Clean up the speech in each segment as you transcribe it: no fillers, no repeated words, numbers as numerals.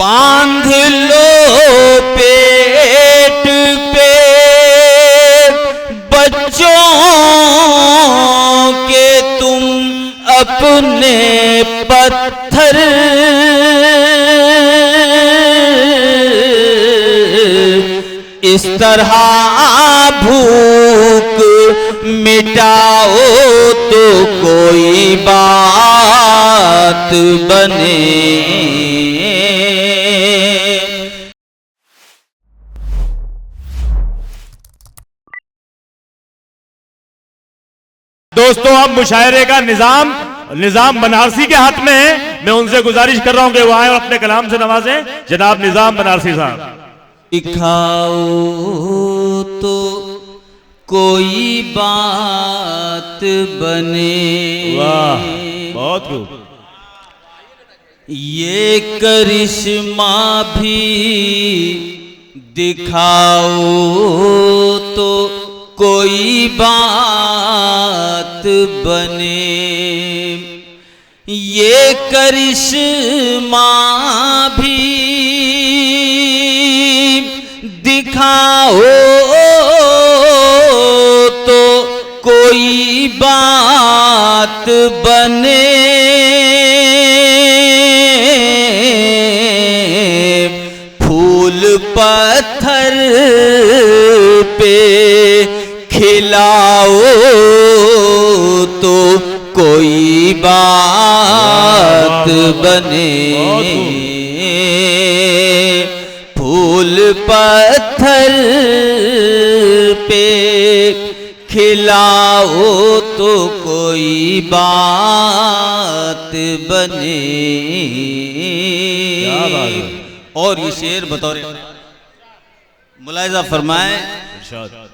बांध लो पेट पे बच्चों के तुम अपने पत्थर, इस तरह भूख मिटाओ तो कोई बात बने। दोस्तों, अब मुशायरे का निजाम बनारसी के हाथ में है। मैं उनसे गुजारिश कर रहा हूं कि वो आए और अपने कलाम से नवाजें। जनाब निजाम बनारसी साहब। दिखाओ तो कोई बात बने। वाह, बहुत खूब। ये करिश्मा भी दिखाओ तो कोई बात बने। ये करिश्मा भी दिखाओ तो कोई बात बने। फूल पत्थर पे खिलाओ तो कोई बात बने। फूल पत्थर पे खिलाओ तो कोई बात बने। क्या बात है। और ये शेर बतौर मुलाहिजा फरमाए।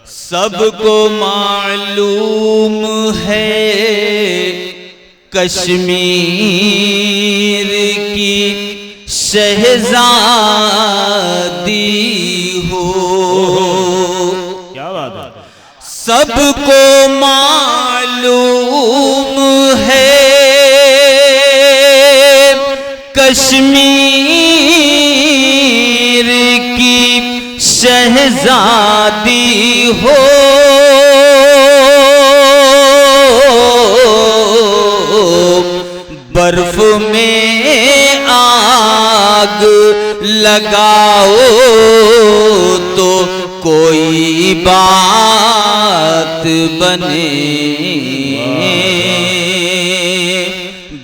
सबको मालूम है कश्मीर की शहजादी हो। क्या बात है। सबको मालूम है कश्मीर की शहजादी हो। बर्फ में आग लगाओ तो कोई बात बने।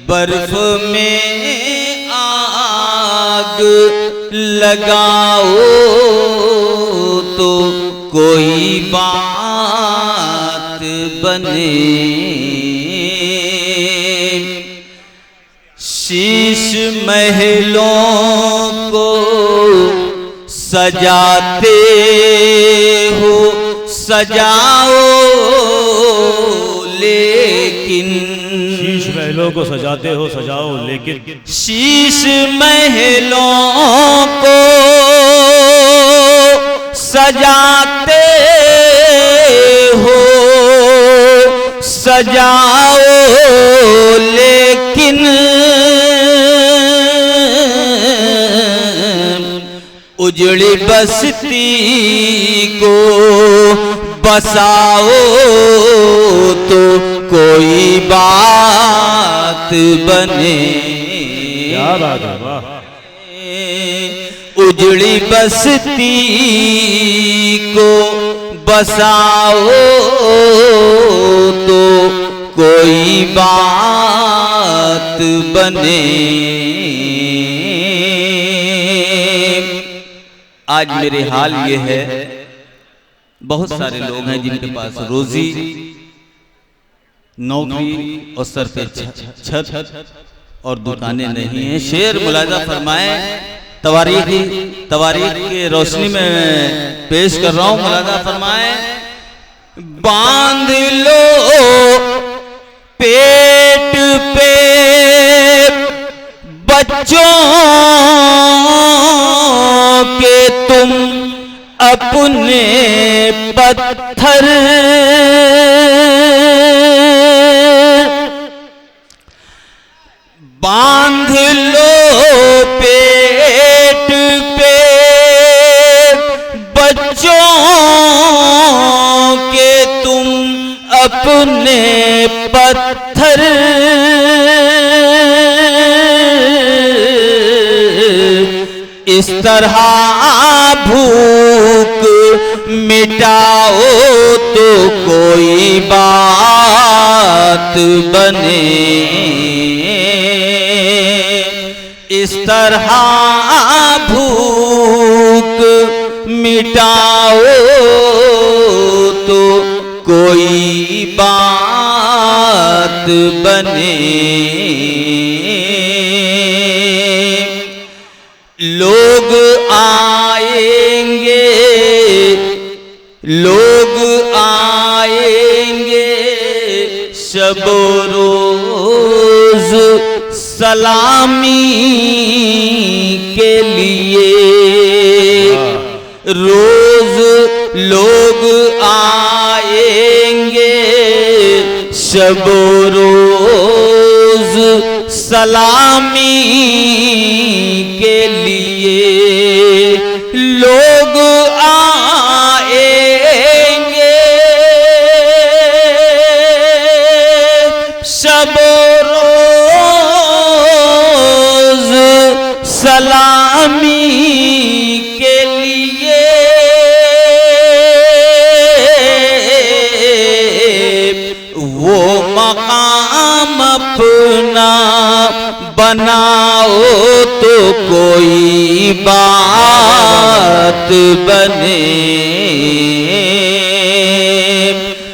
बर्फ में आग लगाओ तो कोई बात बने। शीश महलों को सजाते हो सजाओ लेकिन। शीश महलों को सजाते हो सजाओ लेकिन। शीश महलों को सजाते हो सजाओ लेकिन। उजड़ी बस्ती को बसाओ तो कोई बात बने। क्या बात है। वाह। उजड़ी बस्ती को बसाओ तो कोई बात बने। आज मेरे हाल ये है, बहुत सारे लोग हैं जिनके पास रोजी, नौकरी और सर पे छत और दुकानें नहीं हैं। शेर मुलाहिजा फरमाए। तवारीख के रोशनी में पेश कर रहा हूं। मुलाहिजा फरमाए। बांध लो पेट पे बच्चों के तुम अपने पत्थर, बांध लो पेट अपने पत्थर इस तरह भूख मिटाओ तो कोई बात बने। इस तरह भूख मिटाओ तो कोई बात बने। लोग आएंगे शब रोज सलामी के लिए। रोज लोग आएंगे शब रोज सलामी के लिए। लोग आएंगे शब रोज सलामी के लिए। वो मकाम अपना बनाओ तो कोई बात बने।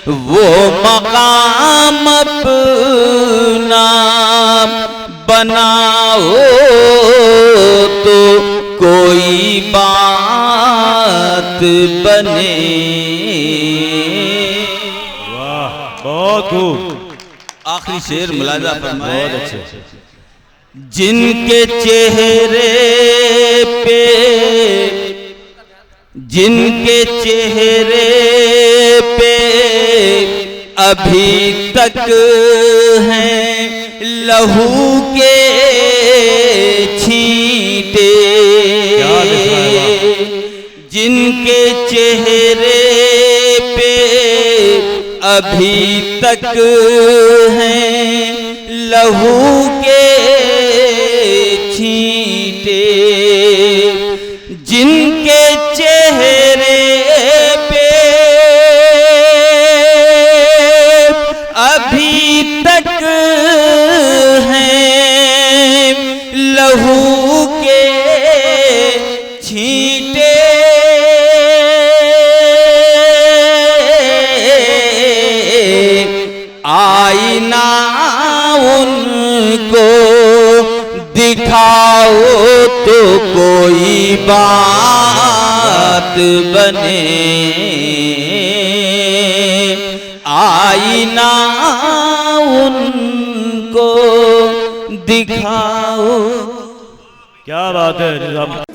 वो मकाम अपना बनाओ तो कोई बात बने। वाह, बहुत खूब। आखिरी शेर मुलाजा फरमाए। बहुत अच्छे। जिनके चेहरे पे अभी तक हैं लहू के छींटे। जिनके चेहरे पे अभी तक हैं लहू के छींटे। जिनके चेहरे पे अभी तक हैं लहू के छींटे। आईना उनको दिखाओ तो कोई बात बने। आईना उनको दिखाओ। क्या बात है निजाम।